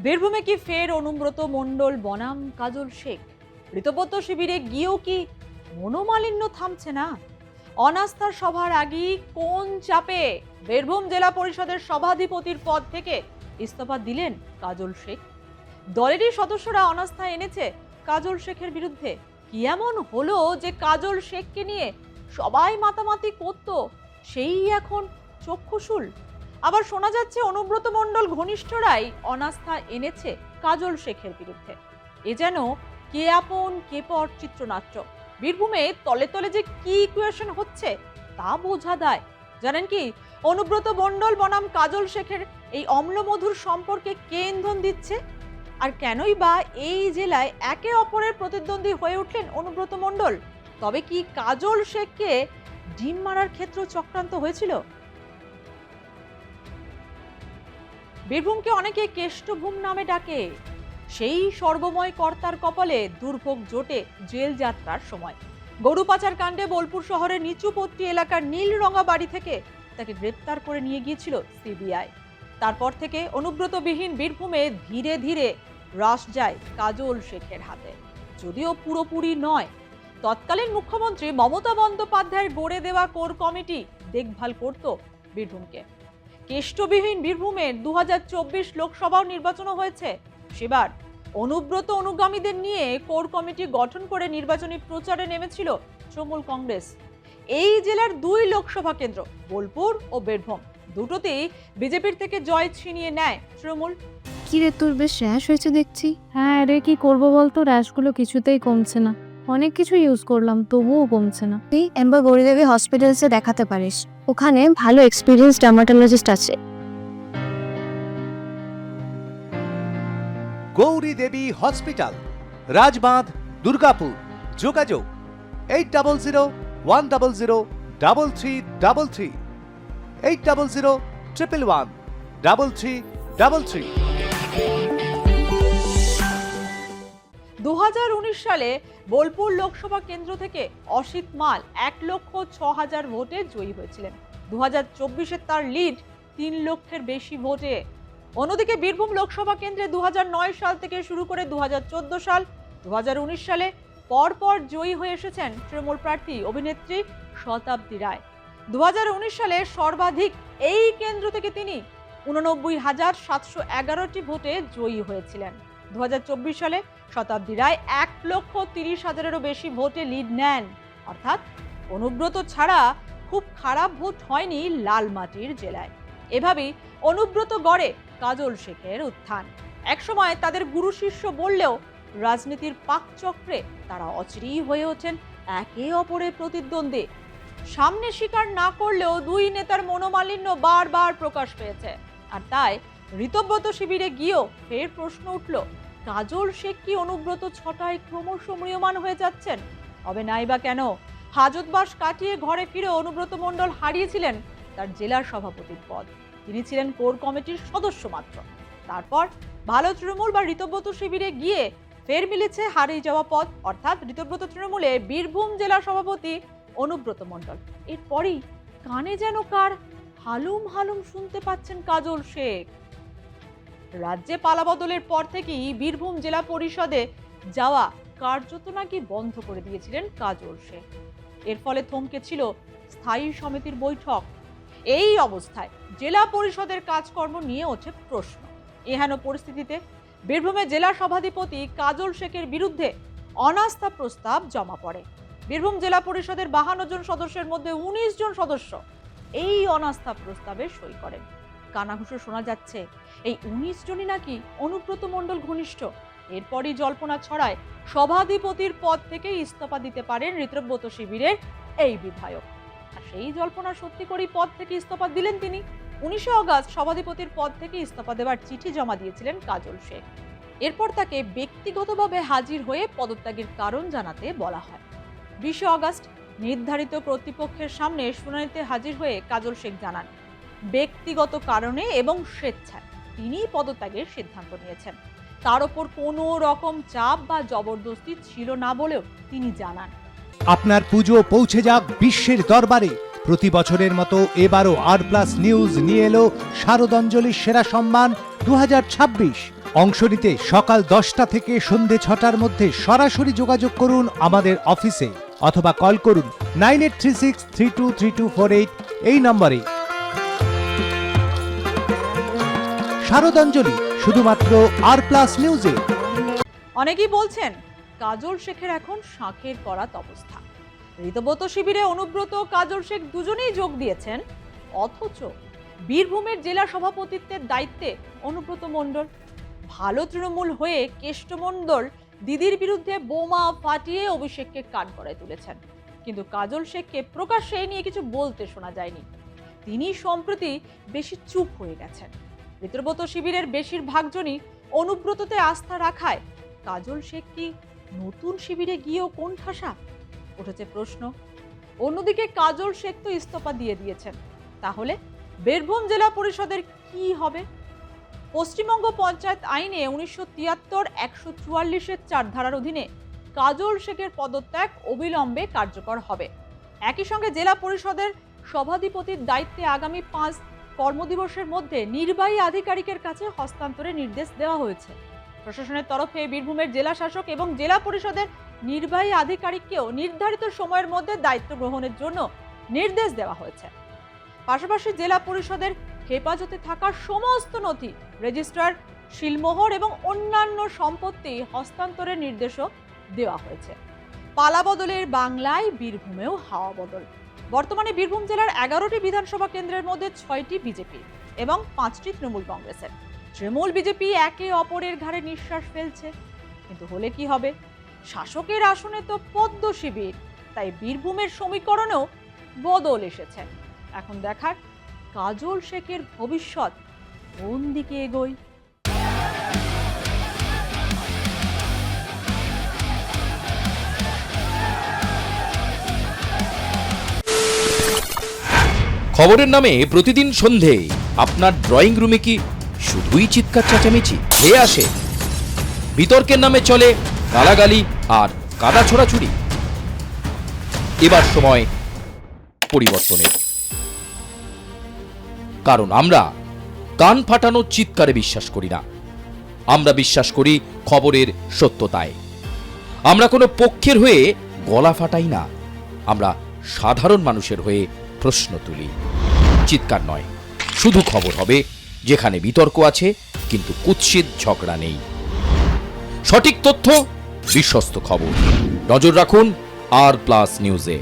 বীরভূমে কি ফের অনুব্রত মণ্ডল বনাম কাজল শেখ? ঋতব্রত শিবিরে গিয়েও কি মনোমালিন্য থামছে না? অনাস্থার সভার আগেই কোন চাপে বীরভূম জেলা পরিষদের সভাধিপতির পদ থেকে ইস্তফা দিলেন কাজল শেখ? দলেরই সদস্যরা অনাস্থা এনেছে কাজল শেখের বিরুদ্ধে। কি এমন হলো যে কাজল শেখকে নিয়ে সবাই মাতামাতি করত, সেই এখন চক্ষুশূল? আবার শোনা যাচ্ছে অনুব্রত মণ্ডল ঘনিষ্ঠরাই অনাস্থা এনেছে কাজল শেখের বিরুদ্ধে। এ যেন কে আপন কে পর চিত্রনাট্য। বীরভূমে তলে তলে যে কি ইকুয়েশন হচ্ছে তা বোঝা দায়। জানেন কি, অনুব্রত মণ্ডল বনাম কাজল শেখের এই অম্লমধুর সম্পর্কে কে ইন্ধন দিচ্ছে? আর কেনই বা এই জেলায় একে অপরের প্রতিদ্বন্দ্বী হয়ে উঠলেন অনুব্রত মণ্ডল? তবে কি কাজল শেখকে ডিম মারার ক্ষেত্র চক্রান্ত হয়েছিল? বীরভূমকে অনেকে কেষ্টভূম নামে ডাকে। সেই সর্বময় কর্তার কপালে দুর্ভোগ জোটে জেল যাত্রার সময়। গরু পাচার কাণ্ডে বোলপুর শহরের নিচুপট্টি এলাকার নীলরঙা বাড়ি থেকে তাকে গ্রেপ্তার করে নিয়ে গিয়েছিল সিবিআই। তারপর থেকে অনুব্রতবিহীন বীরভূমে ধীরে ধীরে রাশ যায় কাজল শেখের হাতে, যদিও পুরোপুরি নয়। তৎকালীন মুখ্যমন্ত্রী মমতা বন্দ্যোপাধ্যায়ের গড়ে দেওয়া কোর কমিটি দেখভাল করত বীরভূমকে। কেষ্টবিহীন বীরভূমের 2024 লোকসভা নির্বাচনও হয়েছে। সেবার অনুব্রত অনুগামীদের নিয়ে কোর কমিটি গঠন করে নির্বাচনী প্রচারে নেমেছিল তৃণমূল কংগ্রেস। এই জেলার 2 লোকসভা কেন্দ্র বোলপুর ও বীরভূম দুটোতেই বিজেপির থেকে জয় ছিনিয়ে নেয় তৃণমূল। কি রে, তোর বেশ র্যাশ হয়েছে দেখছি। হ্যাঁ রে, কি করবো বলতো, র্যাশগুলো কিছুতেই কমছে না। অনেক কিছু ইউজ করলাম তবুও কমছে না। তুই এম্বার গৌরীদেবী হসপিটালসে দেখাতে পারিস, ওখানে ভালো এক্সপিরিয়েন্স ডার্মাটোলজিস্ট আছে। গৌরী দেবী হসপিটাল, রাজবাঁধ, দুর্গাপুর। যোগাযোগ 8001003333, 8001113333। 2019 সালে বোলপুর লোকসভা কেন্দ্র থেকে অসিত মাল 1,06,000 ভোটে জয়ী হয়েছিলেন। 2024-এ তার লিড 3 লক্ষের বেশি ভোটে। অন্যদিকে বীরভূম লোকসভা কেন্দ্রে 2009 সাল থেকে শুরু করে 2014 সাল, 2019 সালে পরপর জয়ী হয়ে এসেছেন তৃণমূল প্রার্থী অভিনেত্রী শতাব্দী রায়। 2019 সালে সর্বাধিক এই কেন্দ্র থেকে তিনি 89,711টি ভোটে জয়ী হয়েছিলেন। 2024 সালে শতাব্দী রায় 1,30,000-এরও বেশি ভোটে লিড নেন। অর্থাৎ অনুব্রত ছাড়া খুব খারাপ ভোট হয়নি লালমাটির জেলায়। এভাবেই অনুব্রত গড়ে কাজল শেখের উত্থান। একসময় তাদের গুরু শিষ্য বললেও রাজনীতির পাকচক্রে তারা অচিরেই হয়ে ওঠেন একে অপরের প্রতিদ্বন্দ্বী। সামনে স্বীকার না করলেও 2 নেতার মনোমালিন্য বারবার প্রকাশ পেয়েছে। আর তাই ঋতব্রত শিবিরে গিয়েও ফের প্রশ্ন উঠল, কাজল শেখ কি অনুব্রত ছটায় ক্রমশ ম্রিয়মাণ হয়ে যাচ্ছেন? তবে নাইবা কেন, হাজতবাস কাটিয়ে ঘরে ফিরে অনুব্রত মণ্ডল হারিয়েছিলেন তার জেলার সভাপতির পদ। তিনি ছিলেন কোর কমিটির সদস্য মাত্র। তারপর ভালো তৃণমূল বা ঋতব্রত শিবিরে গিয়ে ফের মিলেছে হারিয়ে যাওয়া পদ, অর্থাৎ ঋতব্রত তৃণমূলে বীরভূম জেলা সভাপতি অনুব্রত মণ্ডল। এরপরই কানে যেন কার হালুম হালুম শুনতে পাচ্ছেন কাজল শেখ। রাজ্যে পালাবদলের পর থেকেই বীরভূম জেলা পরিষদে যাওয়া কার্যত নাকি বন্ধ করে দিয়েছিলেন কাজল শেখ। এর ফলে থমকে ছিল স্থায়ী সমিতির বৈঠক। এই অবস্থায় জেলা পরিষদের কাজকর্ম নিয়ে ওঠে প্রশ্ন। এহেন পরিস্থিতিতে বীরভূমে জেলা সভাধিপতি কাজল শেখের বিরুদ্ধে অনাস্থা প্রস্তাব জমা পড়ে। বীরভূম জেলা পরিষদের 52 জন সদস্যের মধ্যে 19 জন সদস্য এই অনাস্থা প্রস্তাবে সই করেন। কানাঘুষো শোনা যাচ্ছে এই 19 জনই নাকি অনুব্রত মণ্ডল ঘনিষ্ঠ। এরপরই জল্পনা ছড়ায় সভাধিপতির পদ থেকে ইস্তফা দিতে পারেন ঋতব্রত শিবিরের এই বিধায়ক। আর সেই জল্পনা সত্যি করেই পদ থেকে ইস্তফা দিলেন তিনি। 19 আগস্ট সভাধিপতির পদ থেকে ইস্তফা দেওয়ার চিঠি জমা দিয়েছিলেন কাজল শেখ। এরপর তাকে ব্যক্তিগতভাবে হাজির হয়ে পদত্যাগের কারণ জানাতে বলা হয়। 20 আগস্ট নির্ধারিত কর্তৃপক্ষের সামনে শুনানিতে হাজির হয়ে কাজল শেখ জানান, ব্যক্তিগত কারণে এবং স্বেচ্ছায় তিনি পদত্যাগের সিদ্ধান্ত নিয়েছেন। তার উপর কোনো রকম চাপ বা জবরদস্তি ছিল না বলেও তিনি জানান। আপনার পুজো পৌঁছে যাক বিশ্বের দরবারে। প্রতি বছরের মতো এবারও আর প্লাস নিউজ নিয়ে এলো শারদাঞ্জলির সেরা সম্মান 2026। অংশ নিতে সকাল 10টা থেকে সন্ধে 6টার মধ্যে সরাসরি যোগাযোগ করুন আমাদের অফিসে অথবা কল করুন 9836323248 এই নম্বরে। শারদাঞ্জলি শুধুমাত্র আর+ নিউজে। অনেকেই বলছেন কাজল শেখের এখন শাঁখের করাত অবস্থা। ঋতব্রত শিবিরে অনুব্রত কাজল শেখ দুজনেই যোগ দিয়েছেন, অথচ বীরভূমের জেলা সভাপতিত্বের দায়িত্বে অনুব্রত মণ্ডল। ভালো তৃণমূল হয়ে কেষ্ট মণ্ডল দিদির বিরুদ্ধে বোমা ফাটিয়ে অভিষেককে কাঠগড়ায় তুলেছেন, কিন্তু কাজল শেখকে প্রকাশ্যে এই নিয়ে কিছু বলতে শোনা যায়নি। তিনি সম্প্রতি বেশি চুপ হয়ে গেছেন। ঋতব্রত শিবিরের বেশিরভাগ জনই অনুব্রততে আস্থা রাখায় কাজল শেখ কি নতুন শিবিরে গিয়েও কোণঠাসা? উঠেছে প্রশ্ন। অন্যদিকে কাজল শেখ তো ইস্তফা দিয়ে দিয়েছেন, তাহলে বীরভূম জেলা পরিষদের কি হবে? পশ্চিমবঙ্গ পঞ্চায়েত আইনে 1973 144-এর 4 ধারার অধীনে কাজল শেখের পদত্যাগ অবিলম্বে কার্যকর হবে। একই সঙ্গে জেলা পরিষদের সভাধিপতির দায়িত্বে আগামী 5 কর্মদিবসের মধ্যে নির্বাহী আধিকারিকের কাছে হস্তান্তরের নির্দেশ দেওয়া হয়েছে। প্রশাসনের তরফে বীরভূমের জেলা শাসক এবং জেলা পরিষদের নির্বাহী আধিকারিককেও নির্ধারিত সময়ের মধ্যে দায়িত্ব গ্রহণের জন্য নির্দেশ দেওয়া হয়েছে। পাশাপাশি জেলা পরিষদের হেফাজতে থাকা সমস্ত নথি, রেজিস্ট্রার, শিলমোহর এবং অন্যান্য সম্পত্তি হস্তান্তরের নির্দেশও দেওয়া হয়েছে। পালা বদলের বাংলায় বীরভূমেও হাওয়া বদল। বর্তমানে বীরভূম জেলার 11টি বিধানসভা কেন্দ্রের মধ্যে 6টি বিজেপি এবং 5টি তৃণমূল কংগ্রেসের। তৃণমূল বিজেপি একে অপরের ঘাড়ে নিঃশ্বাস ফেলছে, কিন্তু হলে কি হবে? শাসকের আসনে তো পদ্ম শিবির, তাই বীরভূমের সমীকরণেও বদল এসেছে। এখন দেখার কাজল শেখের ভবিষ্যৎ কোন দিকে এগোয়। খবরের নামে প্রতিদিন সন্ধে আপনার ড্রয়িং রুমে কি শুধুই চিৎকার চেঁচামেচি খেয়ে আসে? বিতর্কের নামে চলে গালাগালি আর কাদা ছোড়াছুড়ি। এবার সময় পরিবর্তনের, কারণ আমরা কান ফাটানো চিৎকারে বিশ্বাস করি না। আমরা বিশ্বাস করি খবরের সত্যতায়। আমরা কোনো পক্ষের হয়ে গলা ফাটাই না, আমরা সাধারণ মানুষের হয়ে প্রশ্ন তুলি। চিৎকার নয়, শুধু খবর হবে যেখানে বিতর্ক আছে কিন্তু কুৎসিত ঝগড়া নেই। সঠিক তথ্য, বিশ্বস্ত খবর। নজর রাখুন আর+ নিউজে।